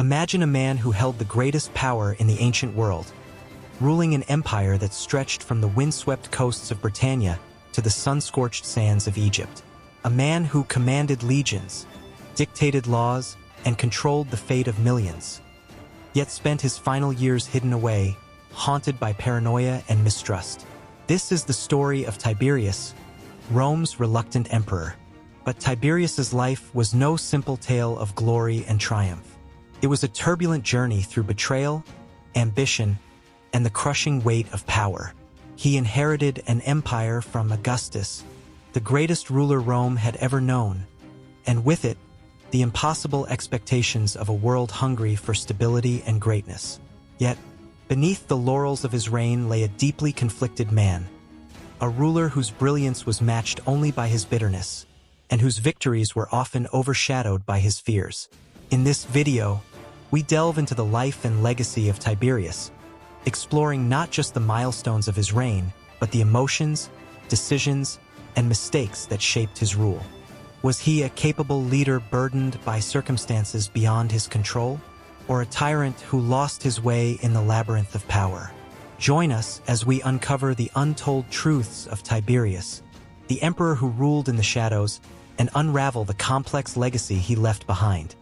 Imagine a man who held the greatest power in the ancient world, ruling an empire that stretched from the windswept coasts of Britannia to the sun-scorched sands of Egypt. A man who commanded legions, dictated laws, and controlled the fate of millions, yet spent his final years hidden away, haunted by paranoia and mistrust. This is the story of Tiberius, Rome's reluctant emperor. But Tiberius's life was no simple tale of glory and triumph. It was a turbulent journey through betrayal, ambition, and the crushing weight of power. He inherited an empire from Augustus, the greatest ruler Rome had ever known, and with it, the impossible expectations of a world hungry for stability and greatness. Yet, beneath the laurels of his reign lay a deeply conflicted man, a ruler whose brilliance was matched only by his bitterness, and whose victories were often overshadowed by his fears. In this video, we delve into the life and legacy of Tiberius, exploring not just the milestones of his reign, but the emotions, decisions, and mistakes that shaped his rule. Was he a capable leader burdened by circumstances beyond his control, or a tyrant who lost his way in the labyrinth of power? Join us as we uncover the untold truths of Tiberius, the emperor who ruled in the shadows, and unravel the complex legacy he left behind.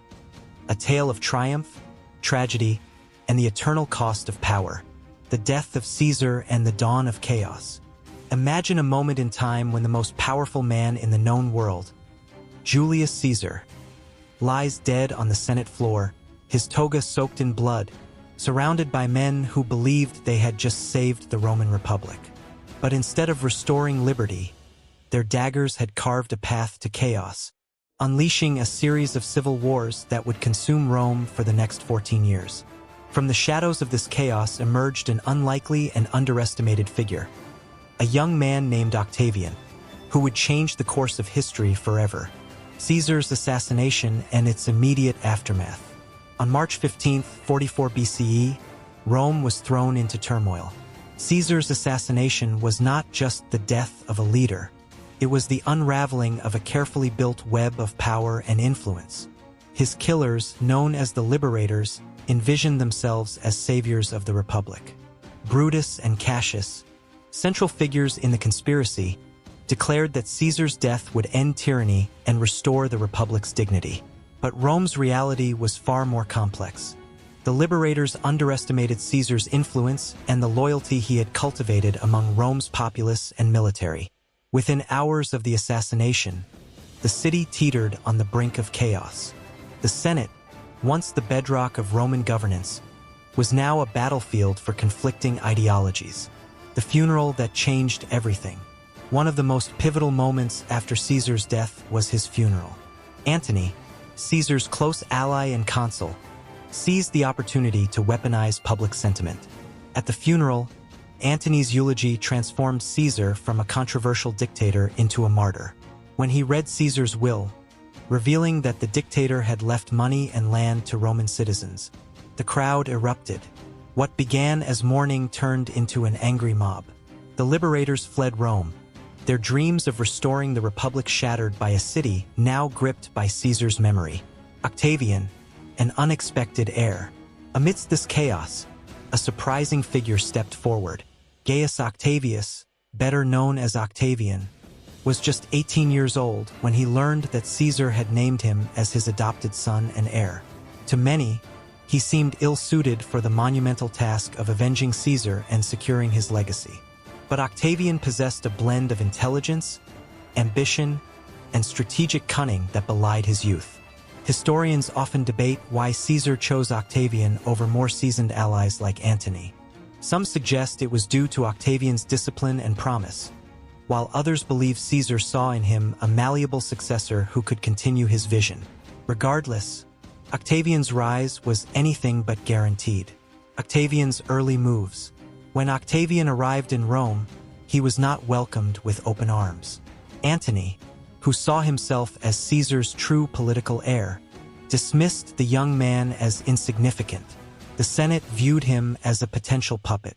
A tale of triumph, tragedy, and the eternal cost of power. The death of Caesar and the dawn of chaos. Imagine a moment in time when the most powerful man in the known world, Julius Caesar, lies dead on the Senate floor, his toga soaked in blood, surrounded by men who believed they had just saved the Roman Republic. But instead of restoring liberty, their daggers had carved a path to chaos, unleashing a series of civil wars that would consume Rome for the next 14 years. From the shadows of this chaos emerged an unlikely and underestimated figure, a young man named Octavian, who would change the course of history forever. Caesar's assassination and its immediate aftermath. On March 15, 44 BCE, Rome was thrown into turmoil. Caesar's assassination was not just the death of a leader. It was the unraveling of a carefully built web of power and influence. His killers, known as the Liberators, envisioned themselves as saviors of the Republic. Brutus and Cassius, central figures in the conspiracy, declared that Caesar's death would end tyranny and restore the Republic's dignity. But Rome's reality was far more complex. The Liberators underestimated Caesar's influence and the loyalty he had cultivated among Rome's populace and military. Within hours of the assassination, the city teetered on the brink of chaos. The Senate, once the bedrock of Roman governance, was now a battlefield for conflicting ideologies. The funeral that changed everything. One of the most pivotal moments after Caesar's death was his funeral. Antony, Caesar's close ally and consul, seized the opportunity to weaponize public sentiment. At the funeral, Antony's eulogy transformed Caesar from a controversial dictator into a martyr. When he read Caesar's will, revealing that the dictator had left money and land to Roman citizens, the crowd erupted. What began as mourning turned into an angry mob. The Liberators fled Rome, their dreams of restoring the Republic shattered by a city now gripped by Caesar's memory. Octavian, an unexpected heir. Amidst this chaos, a surprising figure stepped forward. Gaius Octavius, better known as Octavian, was just 18 years old when he learned that Caesar had named him as his adopted son and heir. To many, he seemed ill-suited for the monumental task of avenging Caesar and securing his legacy. But Octavian possessed a blend of intelligence, ambition, and strategic cunning that belied his youth. Historians often debate why Caesar chose Octavian over more seasoned allies like Antony. Some suggest it was due to Octavian's discipline and promise, while others believe Caesar saw in him a malleable successor who could continue his vision. Regardless, Octavian's rise was anything but guaranteed. Octavian's early moves. When Octavian arrived in Rome, he was not welcomed with open arms. Antony, who saw himself as Caesar's true political heir, dismissed the young man as insignificant. The Senate viewed him as a potential puppet.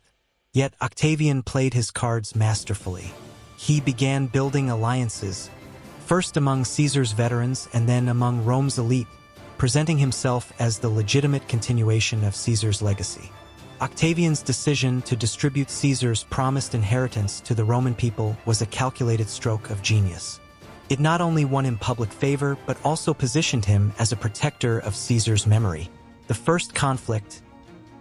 Yet Octavian played his cards masterfully. He began building alliances, first among Caesar's veterans and then among Rome's elite, presenting himself as the legitimate continuation of Caesar's legacy. Octavian's decision to distribute Caesar's promised inheritance to the Roman people was a calculated stroke of genius. It not only won him public favor, but also positioned him as a protector of Caesar's memory. The first conflict,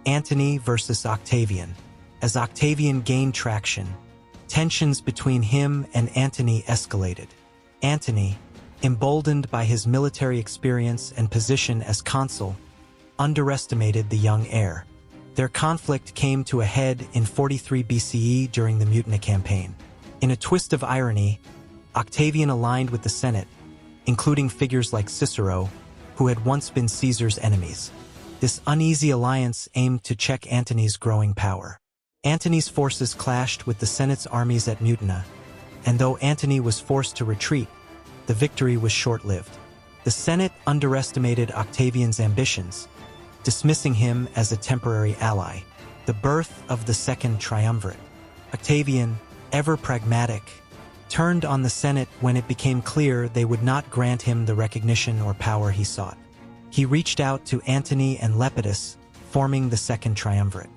Antony versus Octavian. As Octavian gained traction, tensions between him and Antony escalated. Antony, emboldened by his military experience and position as consul, underestimated the young heir. Their conflict came to a head in 43 BCE during the Mutina campaign. In a twist of irony, Octavian aligned with the Senate, including figures like Cicero, who had once been Caesar's enemies. This uneasy alliance aimed to check Antony's growing power. Antony's forces clashed with the Senate's armies at Mutina, and though Antony was forced to retreat, the victory was short-lived. The Senate underestimated Octavian's ambitions, dismissing him as a temporary ally. The birth of the Second Triumvirate. Octavian, ever pragmatic, turned on the Senate when it became clear they would not grant him the recognition or power he sought. He reached out to Antony and Lepidus, forming the Second Triumvirate.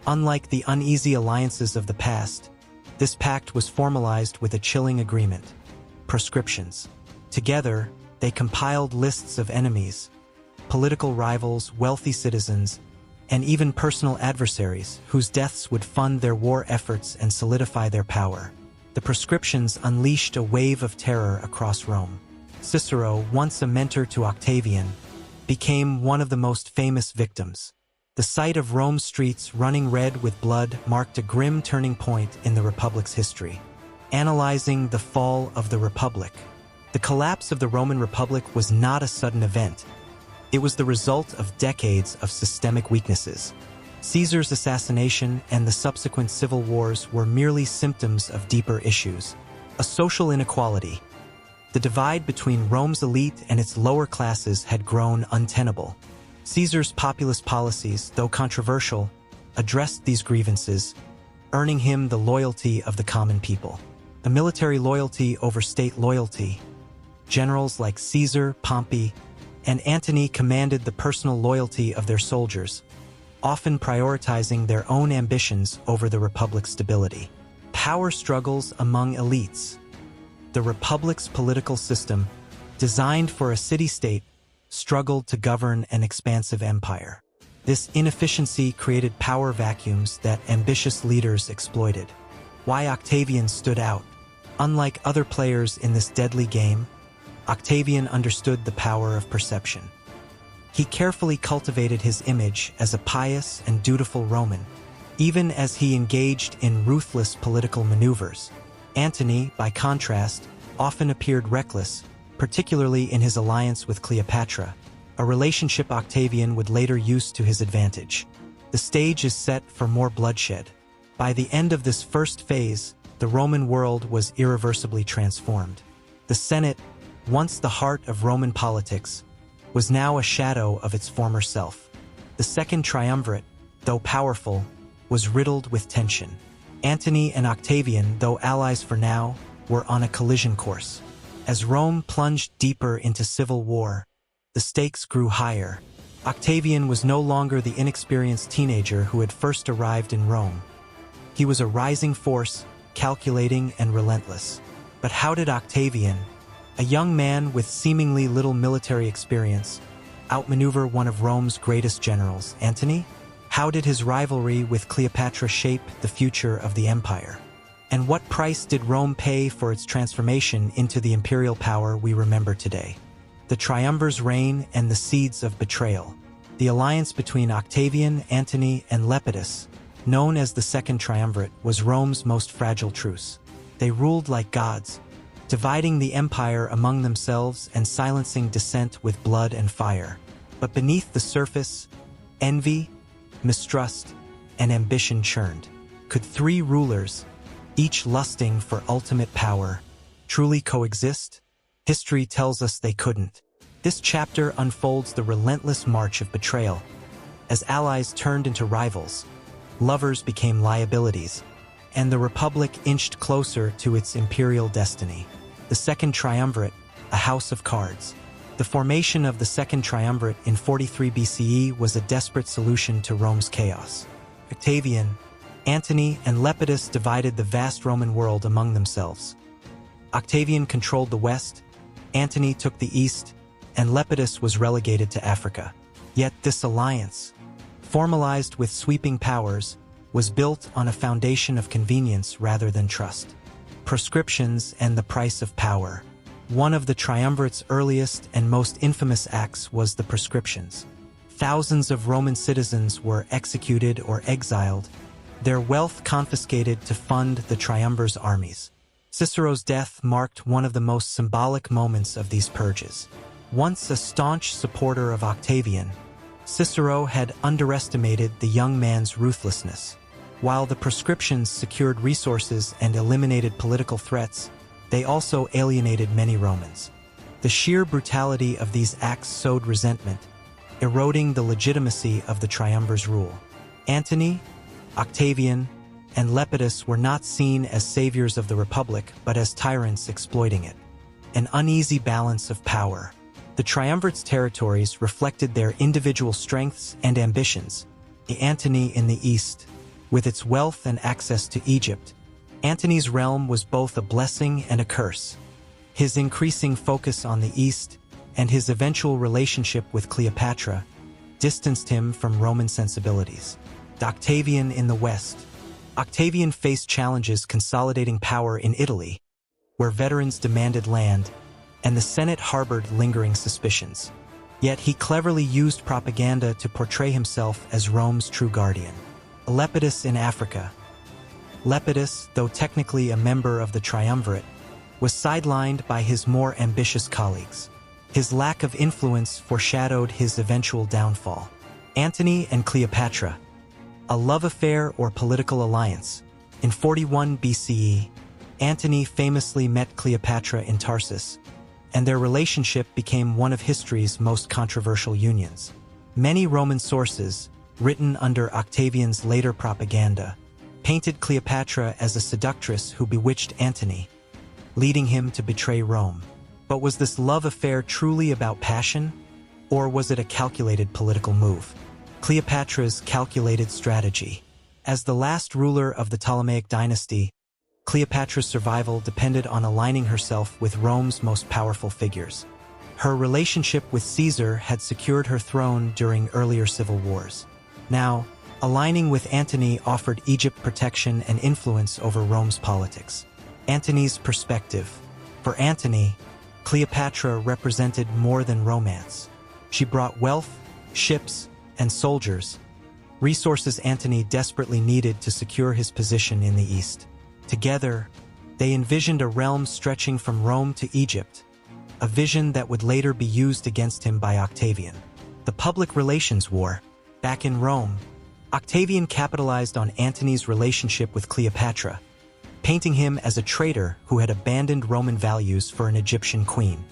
Unlike the uneasy alliances of the past, this pact was formalized with a chilling agreement: proscriptions. Together, they compiled lists of enemies, political rivals, wealthy citizens, and even personal adversaries whose deaths would fund their war efforts and solidify their power. The proscriptions unleashed a wave of terror across Rome. Cicero, once a mentor to Octavian, became one of the most famous victims. The sight of Rome's streets running red with blood marked a grim turning point in the Republic's history. Analyzing the fall of the Republic. The collapse of the Roman Republic was not a sudden event. It was the result of decades of systemic weaknesses. Caesar's assassination and the subsequent civil wars were merely symptoms of deeper issues. A social inequality. The divide between Rome's elite and its lower classes had grown untenable. Caesar's populist policies, though controversial, addressed these grievances, earning him the loyalty of the common people. The military loyalty over state loyalty. Generals like Caesar, Pompey, and Antony commanded the personal loyalty of their soldiers, often prioritizing their own ambitions over the Republic's stability. Power struggles among elites. The Republic's political system, designed for a city-state, struggled to govern an expansive empire. This inefficiency created power vacuums that ambitious leaders exploited. Why Octavian stood out. Unlike other players in this deadly game, Octavian understood the power of perception. He carefully cultivated his image as a pious and dutiful Roman, even as he engaged in ruthless political maneuvers. Antony, by contrast, often appeared reckless, particularly in his alliance with Cleopatra, a relationship Octavian would later use to his advantage. The stage is set for more bloodshed. By the end of this first phase, the Roman world was irreversibly transformed. The Senate, once the heart of Roman politics, was now a shadow of its former self. The Second Triumvirate, though powerful, was riddled with tension. Antony and Octavian, though allies for now, were on a collision course. As Rome plunged deeper into civil war, the stakes grew higher. Octavian was no longer the inexperienced teenager who had first arrived in Rome. He was a rising force, calculating and relentless. But how did Octavian, a young man with seemingly little military experience, outmaneuver one of Rome's greatest generals, Antony? How did his rivalry with Cleopatra shape the future of the empire? And what price did Rome pay for its transformation into the imperial power we remember today? The triumvir's reign and the seeds of betrayal. The alliance between Octavian, Antony, and Lepidus, known as the Second Triumvirate, was Rome's most fragile truce. They ruled like gods, dividing the empire among themselves and silencing dissent with blood and fire. But beneath the surface, envy, mistrust, and ambition churned. Could three rulers, each lusting for ultimate power, truly coexist? History tells us they couldn't. This chapter unfolds the relentless march of betrayal. As allies turned into rivals, lovers became liabilities, and the Republic inched closer to its imperial destiny. The Second Triumvirate, a house of cards. The formation of the Second Triumvirate in 43 BCE was a desperate solution to Rome's chaos. Octavian, Antony, and Lepidus divided the vast Roman world among themselves. Octavian controlled the west, Antony took the east, and Lepidus was relegated to Africa. Yet this alliance, formalized with sweeping powers, was built on a foundation of convenience rather than trust. Proscriptions and the price of power. One of the triumvirate's earliest and most infamous acts was the proscriptions. Thousands of Roman citizens were executed or exiled, their wealth confiscated to fund the triumvir's armies. Cicero's death marked one of the most symbolic moments of these purges. Once a staunch supporter of Octavian, Cicero had underestimated the young man's ruthlessness. While the proscriptions secured resources and eliminated political threats, they also alienated many Romans. The sheer brutality of these acts sowed resentment, eroding the legitimacy of the triumvir's rule. Antony, Octavian, and Lepidus were not seen as saviors of the Republic, but as tyrants exploiting it. An uneasy balance of power. The triumvirate's territories reflected their individual strengths and ambitions. Antony in the east, with its wealth and access to Egypt, Antony's realm was both a blessing and a curse. His increasing focus on the east and his eventual relationship with Cleopatra distanced him from Roman sensibilities. Octavian in the west. Octavian faced challenges consolidating power in Italy, where veterans demanded land, and the Senate harbored lingering suspicions. Yet he cleverly used propaganda to portray himself as Rome's true guardian. Lepidus in Africa. Lepidus, though technically a member of the triumvirate, was sidelined by his more ambitious colleagues. His lack of influence foreshadowed his eventual downfall. Antony and Cleopatra. A love affair or political alliance. In 41 BCE, Antony famously met Cleopatra in Tarsus, and their relationship became one of history's most controversial unions. Many Roman sources, written under Octavian's later propaganda, painted Cleopatra as a seductress who bewitched Antony, leading him to betray Rome. But was this love affair truly about passion, or was it a calculated political move? Cleopatra's calculated strategy. As the last ruler of the Ptolemaic dynasty, Cleopatra's survival depended on aligning herself with Rome's most powerful figures. Her relationship with Caesar had secured her throne during earlier civil wars. Now, aligning with Antony offered Egypt protection and influence over Rome's politics. Antony's perspective. For Antony, Cleopatra represented more than romance. She brought wealth, ships, and soldiers, resources Antony desperately needed to secure his position in the East. Together, they envisioned a realm stretching from Rome to Egypt, a vision that would later be used against him by Octavian. The public relations war. Back in Rome, Octavian capitalized on Antony's relationship with Cleopatra, painting him as a traitor who had abandoned Roman values for an Egyptian queen.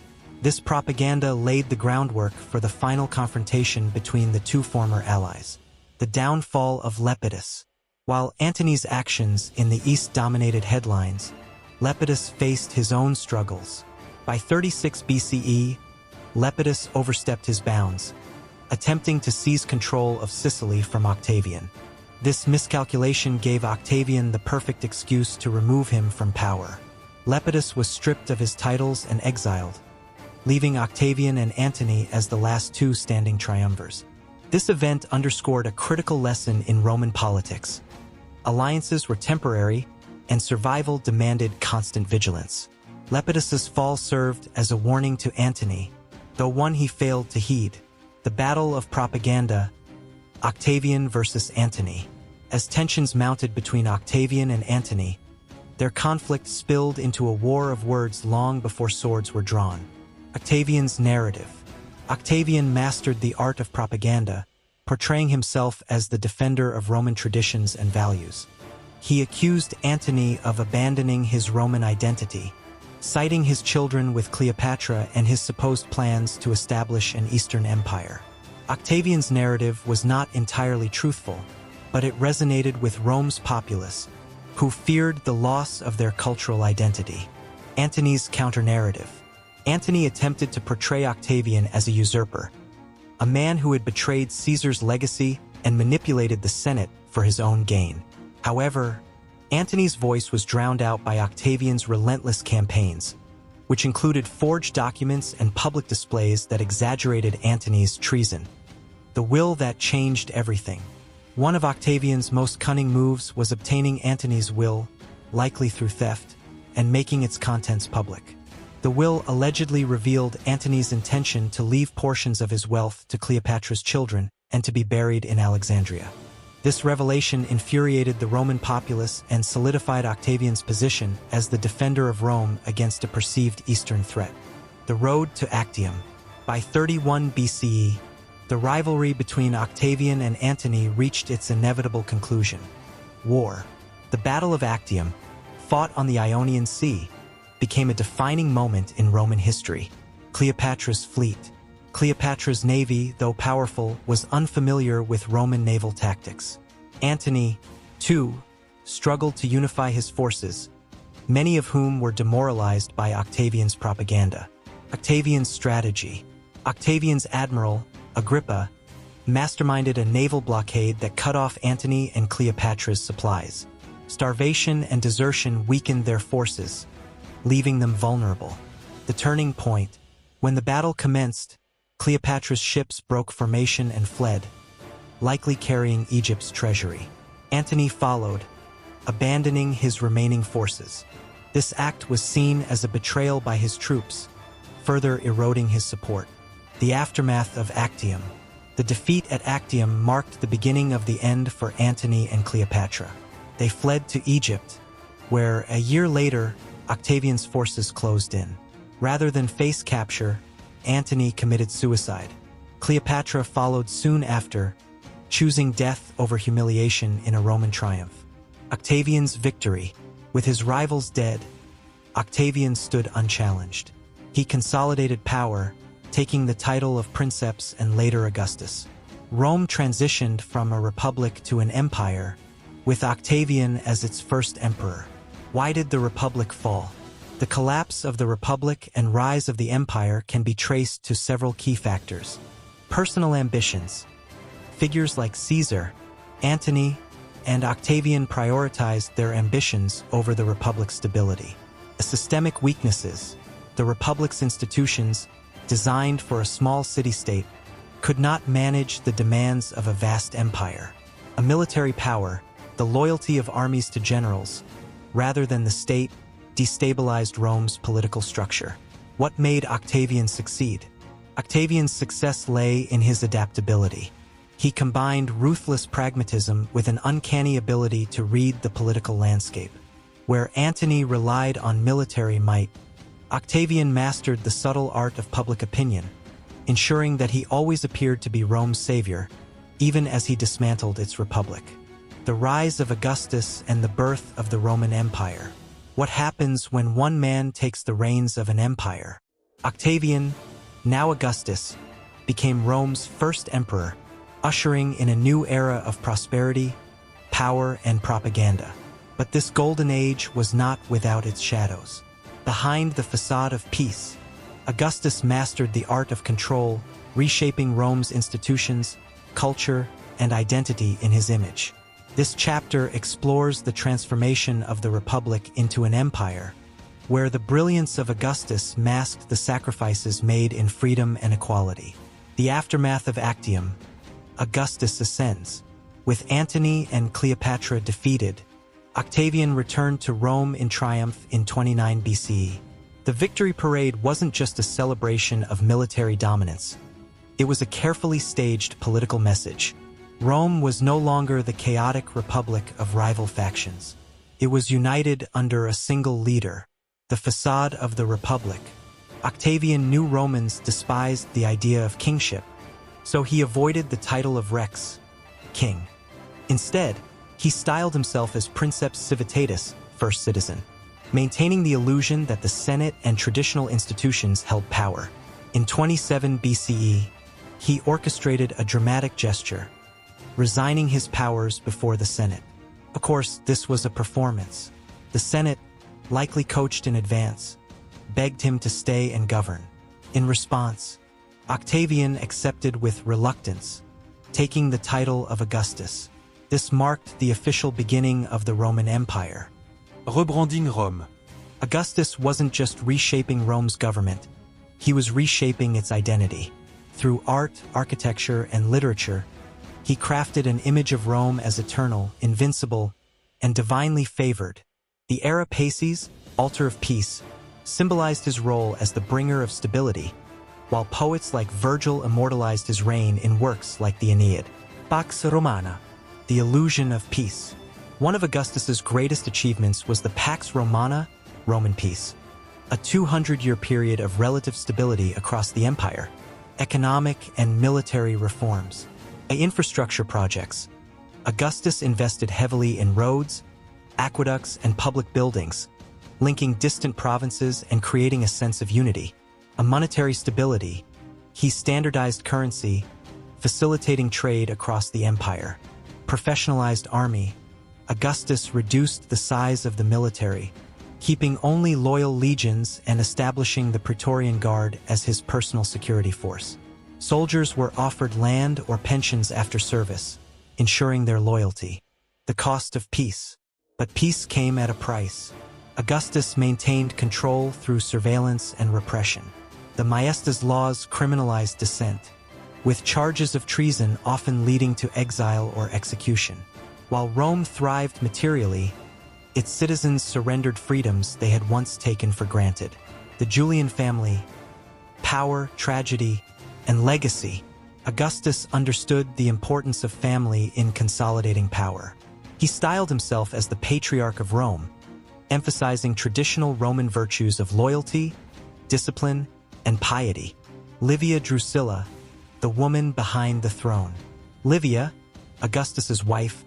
This propaganda laid the groundwork for the final confrontation between the two former allies. The downfall of Lepidus. While Antony's actions in the East dominated headlines, Lepidus faced his own struggles. By 36 BCE, Lepidus overstepped his bounds, attempting to seize control of Sicily from Octavian. This miscalculation gave Octavian the perfect excuse to remove him from power. Lepidus was stripped of his titles and exiled, leaving Octavian and Antony as the last two standing triumvirs. This event underscored a critical lesson in Roman politics. Alliances were temporary, and survival demanded constant vigilance. Lepidus's fall served as a warning to Antony, though one he failed to heed. The battle of propaganda, Octavian versus Antony. As tensions mounted between Octavian and Antony, their conflict spilled into a war of words long before swords were drawn. Octavian's narrative. Octavian mastered the art of propaganda, portraying himself as the defender of Roman traditions and values. He accused Antony of abandoning his Roman identity, citing his children with Cleopatra and his supposed plans to establish an Eastern empire. Octavian's narrative was not entirely truthful, but it resonated with Rome's populace, who feared the loss of their cultural identity. Antony's counter-narrative. Antony attempted to portray Octavian as a usurper, a man who had betrayed Caesar's legacy and manipulated the Senate for his own gain. However, Antony's voice was drowned out by Octavian's relentless campaigns, which included forged documents and public displays that exaggerated Antony's treason. The will that changed everything. One of Octavian's most cunning moves was obtaining Antony's will, likely through theft, and making its contents public. The will allegedly revealed Antony's intention to leave portions of his wealth to Cleopatra's children and to be buried in Alexandria. This revelation infuriated the Roman populace and solidified Octavian's position as the defender of Rome against a perceived Eastern threat. The road to Actium. By 31 BCE, the rivalry between Octavian and Antony reached its inevitable conclusion. War. The Battle of Actium, fought on the Ionian Sea, became a defining moment in Roman history. Cleopatra's fleet. Cleopatra's navy, though powerful, was unfamiliar with Roman naval tactics. Antony, too, struggled to unify his forces, many of whom were demoralized by Octavian's propaganda. Octavian's strategy. Octavian's admiral, Agrippa, masterminded a naval blockade that cut off Antony and Cleopatra's supplies. Starvation and desertion weakened their forces, leaving them vulnerable. The turning point. When the battle commenced, Cleopatra's ships broke formation and fled, likely carrying Egypt's treasury. Antony followed, abandoning his remaining forces. This act was seen as a betrayal by his troops, further eroding his support. The aftermath of Actium. The defeat at Actium marked the beginning of the end for Antony and Cleopatra. They fled to Egypt, where, a year later, Octavian's forces closed in. Rather than face capture, Antony committed suicide. Cleopatra followed soon after, choosing death over humiliation in a Roman triumph. Octavian's victory. With his rivals dead, Octavian stood unchallenged. He consolidated power, taking the title of princeps and later Augustus. Rome transitioned from a republic to an empire, with Octavian as its first emperor. Why did the republic fall? The collapse of the republic and rise of the empire can be traced to several key factors. Personal ambitions. Figures like Caesar, Antony, and Octavian prioritized their ambitions over the republic's stability. Systemic weaknesses. The republic's institutions, designed for a small city-state, could not manage the demands of a vast empire. A military power, the loyalty of armies to generals, rather than the state, destabilized Rome's political structure. What made Octavian succeed? Octavian's success lay in his adaptability. He combined ruthless pragmatism with an uncanny ability to read the political landscape. Where Antony relied on military might, Octavian mastered the subtle art of public opinion, ensuring that he always appeared to be Rome's savior, even as he dismantled its republic. The rise of Augustus and the birth of the Roman Empire. What happens when one man takes the reins of an empire? Octavian, now Augustus, became Rome's first emperor, ushering in a new era of prosperity, power, and propaganda. But this golden age was not without its shadows. Behind the facade of peace, Augustus mastered the art of control, reshaping Rome's institutions, culture, and identity in his image. This chapter explores the transformation of the Republic into an empire, where the brilliance of Augustus masked the sacrifices made in freedom and equality. The aftermath of Actium. Augustus ascends. With Antony and Cleopatra defeated, Octavian returned to Rome in triumph in 29 BCE. The victory parade wasn't just a celebration of military dominance. It was a carefully staged political message. Rome was no longer the chaotic republic of rival factions. It was united under a single leader, the facade of the republic. Octavian knew Romans despised the idea of kingship, so he avoided the title of Rex, king. Instead, he styled himself as Princeps Civitatis, first citizen, maintaining the illusion that the Senate and traditional institutions held power. In 27 BCE, he orchestrated a dramatic gesture, resigning his powers before the Senate. Of course, this was a performance. The Senate, likely coached in advance, begged him to stay and govern. In response, Octavian accepted with reluctance, taking the title of Augustus. This marked the official beginning of the Roman Empire. Rebranding Rome. Augustus wasn't just reshaping Rome's government, he was reshaping its identity. Through art, architecture, and literature, he crafted an image of Rome as eternal, invincible, and divinely favored. The Era Pacis, Altar of Peace, symbolized his role as the bringer of stability, while poets like Virgil immortalized his reign in works like the Aeneid. Pax Romana, the illusion of peace. One of Augustus's greatest achievements was the Pax Romana, Roman peace, a 200-year period of relative stability across the empire. Economic and military reforms. Infrastructure projects. Augustus invested heavily in roads, aqueducts, and public buildings, linking distant provinces and creating a sense of unity. A monetary stability. He standardized currency, facilitating trade across the empire. Professionalized army. Augustus reduced the size of the military, keeping only loyal legions and establishing the Praetorian Guard as his personal security force. Soldiers were offered land or pensions after service, ensuring their loyalty. The cost of peace. But peace came at a price. Augustus maintained control through surveillance and repression. The Maesta's laws criminalized dissent, with charges of treason often leading to exile or execution. While Rome thrived materially, its citizens surrendered freedoms they had once taken for granted. The Julian family, power, tragedy, and legacy. Augustus understood the importance of family in consolidating power. He styled himself as the Patriarch of Rome, emphasizing traditional Roman virtues of loyalty, discipline, and piety. Livia Drusilla, the woman behind the throne. Livia, Augustus's wife,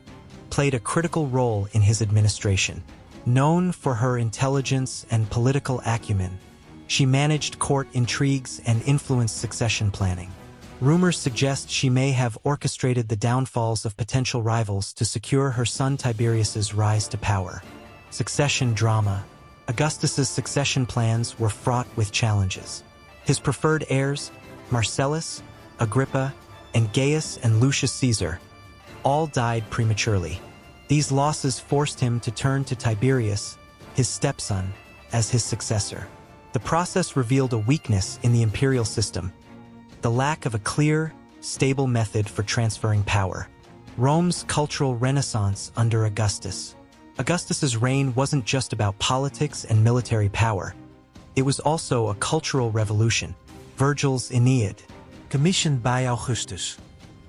played a critical role in his administration. Known for her intelligence and political acumen, she managed court intrigues and influenced succession planning. Rumors suggest she may have orchestrated the downfalls of potential rivals to secure her son Tiberius's rise to power. Succession drama. Augustus's succession plans were fraught with challenges. His preferred heirs, Marcellus, Agrippa, and Gaius and Lucius Caesar, all died prematurely. These losses forced him to turn to Tiberius, his stepson, as his successor. The process revealed a weakness in the imperial system: the lack of a clear, stable method for transferring power. Rome's cultural renaissance under Augustus. Augustus's reign wasn't just about politics and military power. It was also a cultural revolution. Virgil's Aeneid, commissioned by Augustus.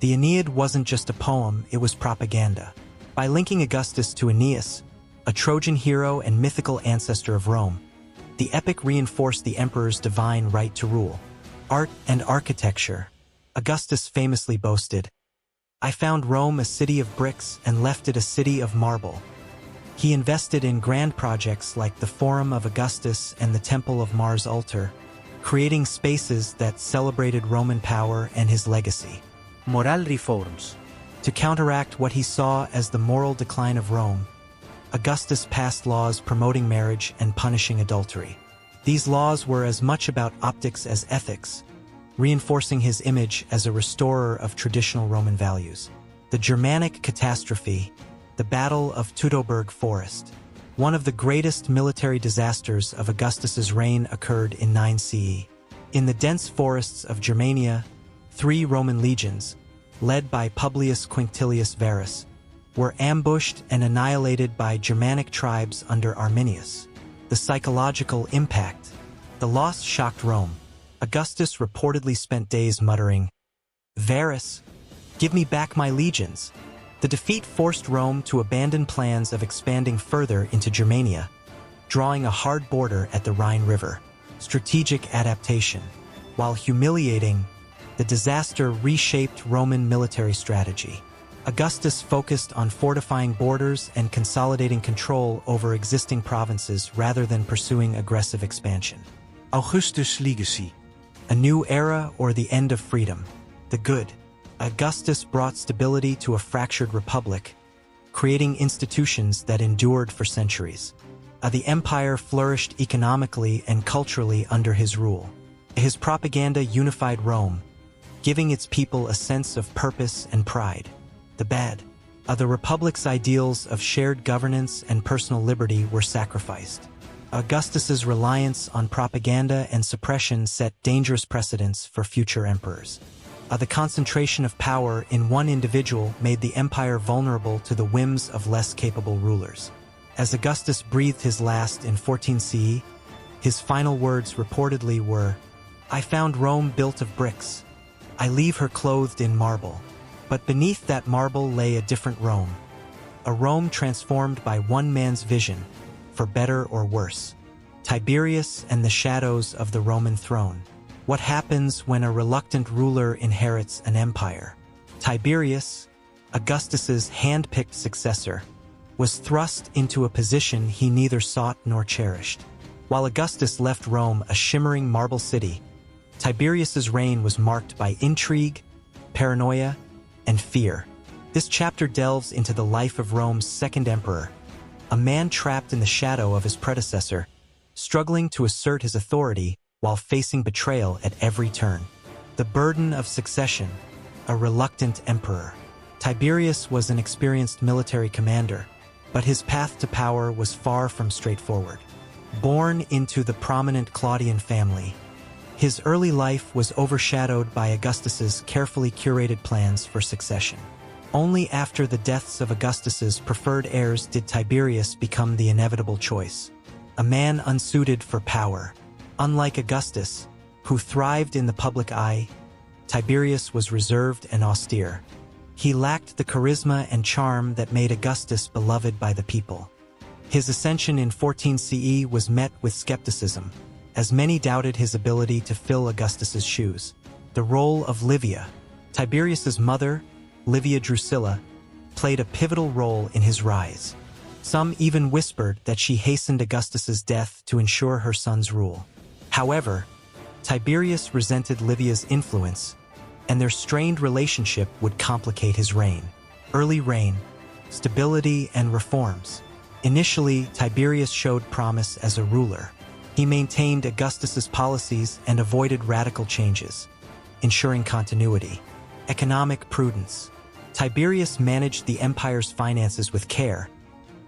The Aeneid wasn't just a poem, it was propaganda. By linking Augustus to Aeneas, a Trojan hero and mythical ancestor of Rome, the epic reinforced the emperor's divine right to rule. Art and architecture. Augustus famously boasted, "I found Rome a city of bricks and left it a city of marble." He invested in grand projects like the Forum of Augustus and the Temple of Mars altar, creating spaces that celebrated Roman power and his legacy. Moral reforms. To counteract what he saw as the moral decline of Rome, Augustus passed laws promoting marriage and punishing adultery. These laws were as much about optics as ethics, reinforcing his image as a restorer of traditional Roman values. The Germanic catastrophe, the Battle of Teutoburg Forest. One of the greatest military disasters of Augustus's reign occurred in 9 CE. In the dense forests of Germania, 3 Roman legions, led by Publius Quinctilius Varus, were ambushed and annihilated by Germanic tribes under Arminius. The psychological impact. The loss shocked Rome. Augustus reportedly spent days muttering, "Varus, give me back my legions." The defeat forced Rome to abandon plans of expanding further into Germania, drawing a hard border at the Rhine River. Strategic adaptation. While humiliating, the disaster reshaped Roman military strategy. Augustus focused on fortifying borders and consolidating control over existing provinces rather than pursuing aggressive expansion. Augustus' legacy. A new era or the end of freedom. The good. Augustus brought stability to a fractured republic, creating institutions that endured for centuries. The empire flourished economically and culturally under his rule. His propaganda unified Rome, giving its people a sense of purpose and pride. The bad. The Republic's ideals of shared governance and personal liberty were sacrificed. Augustus's reliance on propaganda and suppression set dangerous precedents for future emperors. The concentration of power in one individual made the empire vulnerable to the whims of less capable rulers. As Augustus breathed his last in 14 CE, his final words reportedly were, "I found Rome built of bricks. I leave her clothed in marble." But beneath that marble lay a different Rome. A Rome transformed by one man's vision, for better or worse. Tiberius and the shadows of the Roman throne. What happens when a reluctant ruler inherits an empire? Tiberius, Augustus's hand-picked successor, was thrust into a position he neither sought nor cherished. While Augustus left Rome a shimmering marble city, Tiberius's reign was marked by intrigue, paranoia, and fear. This chapter delves into the life of Rome's second emperor, a man trapped in the shadow of his predecessor, struggling to assert his authority while facing betrayal at every turn. The burden of succession, a reluctant emperor. Tiberius was an experienced military commander, but his path to power was far from straightforward. Born into the prominent Claudian family, his early life was overshadowed by Augustus's carefully curated plans for succession. Only after the deaths of Augustus's preferred heirs did Tiberius become the inevitable choice. A man unsuited for power. Unlike Augustus, who thrived in the public eye, Tiberius was reserved and austere. He lacked the charisma and charm that made Augustus beloved by the people. His ascension in 14 CE was met with skepticism, as many doubted his ability to fill Augustus's shoes. The role of Livia, Tiberius's mother, Livia Drusilla, played a pivotal role in his rise. Some even whispered that she hastened Augustus's death to ensure her son's rule. However, Tiberius resented Livia's influence, and their strained relationship would complicate his reign. Early reign, stability, and reforms. Initially, Tiberius showed promise as a ruler. He maintained Augustus's policies and avoided radical changes, ensuring continuity. Economic prudence. Tiberius managed the empire's finances with care,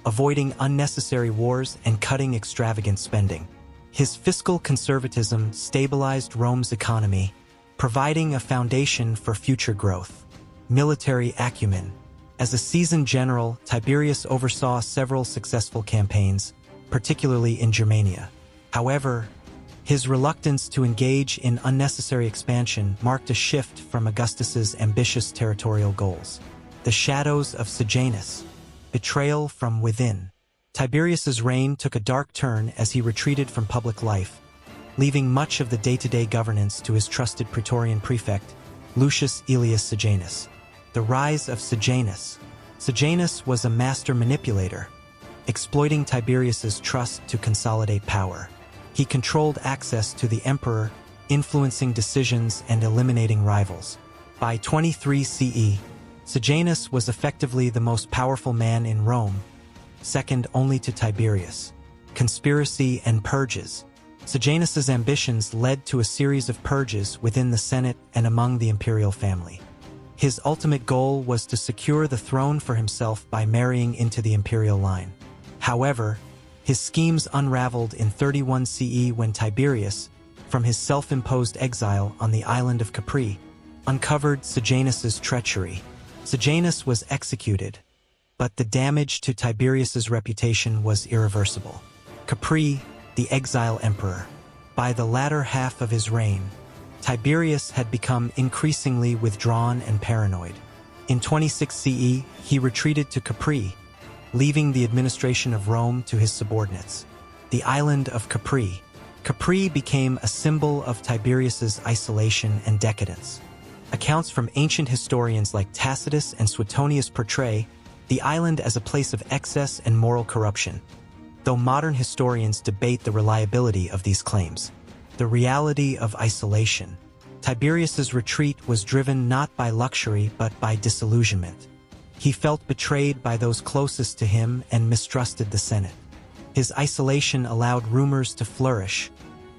avoiding unnecessary wars and cutting extravagant spending. His fiscal conservatism stabilized Rome's economy, providing a foundation for future growth. Military acumen. As a seasoned general, Tiberius oversaw several successful campaigns, particularly in Germania. However, his reluctance to engage in unnecessary expansion marked a shift from Augustus's ambitious territorial goals. The shadows of Sejanus. Betrayal from within. Tiberius's reign took a dark turn as he retreated from public life, leaving much of the day-to-day governance to his trusted Praetorian prefect, Lucius Aelius Sejanus. The rise of Sejanus. Sejanus was a master manipulator, exploiting Tiberius's trust to consolidate power. He controlled access to the emperor, influencing decisions and eliminating rivals. By 23 CE, Sejanus was effectively the most powerful man in Rome, second only to Tiberius. Conspiracy and purges. Sejanus's ambitions led to a series of purges within the Senate and among the imperial family. His ultimate goal was to secure the throne for himself by marrying into the imperial line. However, his schemes unraveled in 31 CE when Tiberius, from his self-imposed exile on the island of Capri, uncovered Sejanus's treachery. Sejanus was executed, but the damage to Tiberius's reputation was irreversible. Capri, the exile emperor. By the latter half of his reign, Tiberius had become increasingly withdrawn and paranoid. In 26 CE, he retreated to Capri, leaving the administration of Rome to his subordinates. The island of Capri. Capri became a symbol of Tiberius's isolation and decadence. Accounts from ancient historians like Tacitus and Suetonius portray the island as a place of excess and moral corruption, though modern historians debate the reliability of these claims. The reality of isolation. Tiberius's retreat was driven not by luxury but by disillusionment. He felt betrayed by those closest to him and mistrusted the Senate. His isolation allowed rumors to flourish,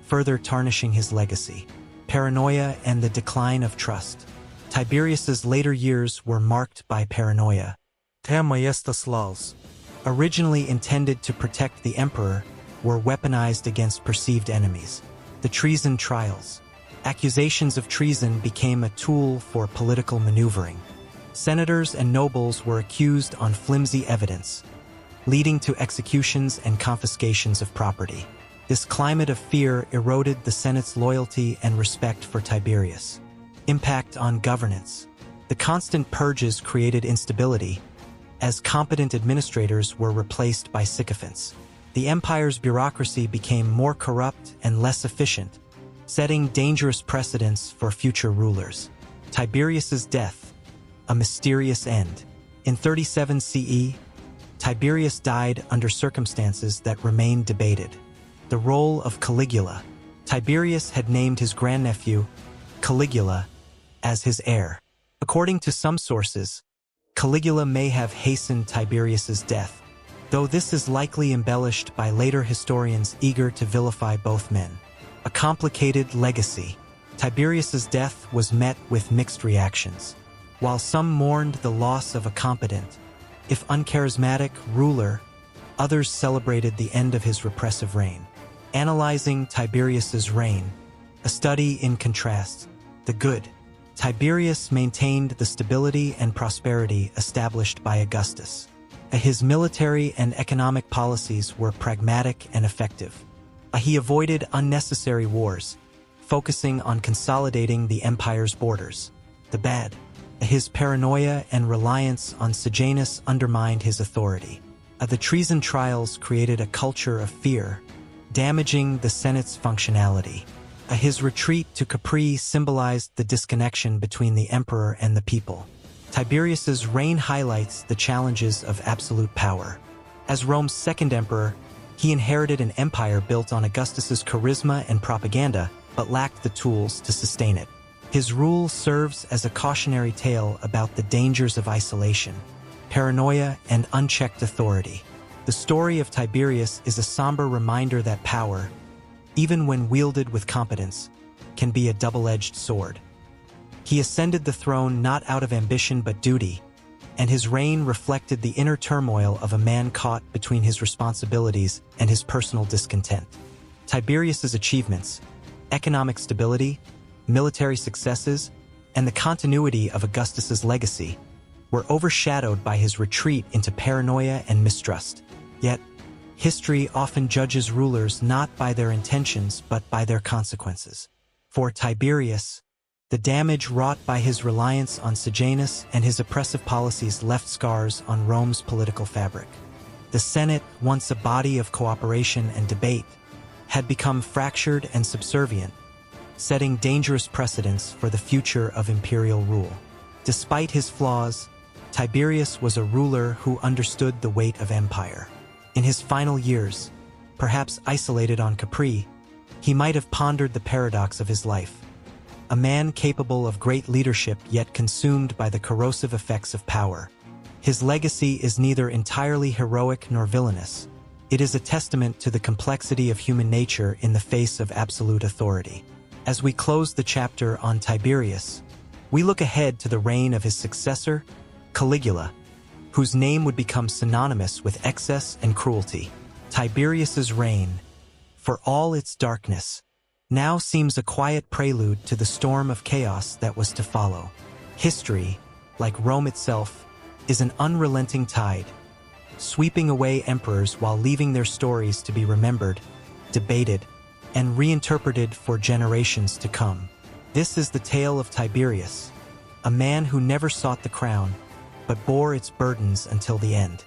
further tarnishing his legacy. Paranoia and the decline of trust. Tiberius's later years were marked by paranoia. Ter majestas laus. Originally intended to protect the emperor, were weaponized against perceived enemies. The treason trials. Accusations of treason became a tool for political maneuvering. Senators and nobles were accused on flimsy evidence, leading to executions and confiscations of property. This climate of fear eroded the Senate's loyalty and respect for Tiberius. Impact on governance. The constant purges created instability, as competent administrators were replaced by sycophants. The empire's bureaucracy became more corrupt and less efficient, setting dangerous precedents for future rulers. Tiberius's death, a mysterious end. In 37 CE, Tiberius died under circumstances that remain debated. The role of Caligula. Tiberius had named his grandnephew, Caligula, as his heir. According to some sources, Caligula may have hastened Tiberius's death, though this is likely embellished by later historians eager to vilify both men. A complicated legacy. Tiberius's death was met with mixed reactions. While some mourned the loss of a competent, if uncharismatic, ruler, others celebrated the end of his repressive reign. Analyzing Tiberius's reign, a study in contrast. The good. Tiberius maintained the stability and prosperity established by Augustus. His military and economic policies were pragmatic and effective. He avoided unnecessary wars, focusing on consolidating the empire's borders. The bad. His paranoia and reliance on Sejanus undermined his authority. The treason trials created a culture of fear, damaging the Senate's functionality. His retreat to Capri symbolized the disconnection between the emperor and the people. Tiberius's reign highlights the challenges of absolute power. As Rome's second emperor, he inherited an empire built on Augustus's charisma and propaganda, but lacked the tools to sustain it. His rule serves as a cautionary tale about the dangers of isolation, paranoia, and unchecked authority. The story of Tiberius is a somber reminder that power, even when wielded with competence, can be a double-edged sword. He ascended the throne not out of ambition but duty, and his reign reflected the inner turmoil of a man caught between his responsibilities and his personal discontent. Tiberius's achievements, economic stability, military successes, and the continuity of Augustus's legacy were overshadowed by his retreat into paranoia and mistrust. Yet, history often judges rulers not by their intentions but by their consequences. For Tiberius, the damage wrought by his reliance on Sejanus and his oppressive policies left scars on Rome's political fabric. The Senate, once a body of cooperation and debate, had become fractured and subservient, setting dangerous precedents for the future of imperial rule. Despite his flaws, Tiberius was a ruler who understood the weight of empire. In his final years, perhaps isolated on Capri, he might have pondered the paradox of his life. A man capable of great leadership yet consumed by the corrosive effects of power. His legacy is neither entirely heroic nor villainous. It is a testament to the complexity of human nature in the face of absolute authority. As we close the chapter on Tiberius, we look ahead to the reign of his successor, Caligula, whose name would become synonymous with excess and cruelty. Tiberius's reign, for all its darkness, now seems a quiet prelude to the storm of chaos that was to follow. History, like Rome itself, is an unrelenting tide, sweeping away emperors while leaving their stories to be remembered, debated, and reinterpreted for generations to come. This is the tale of Tiberius, a man who never sought the crown, but bore its burdens until the end.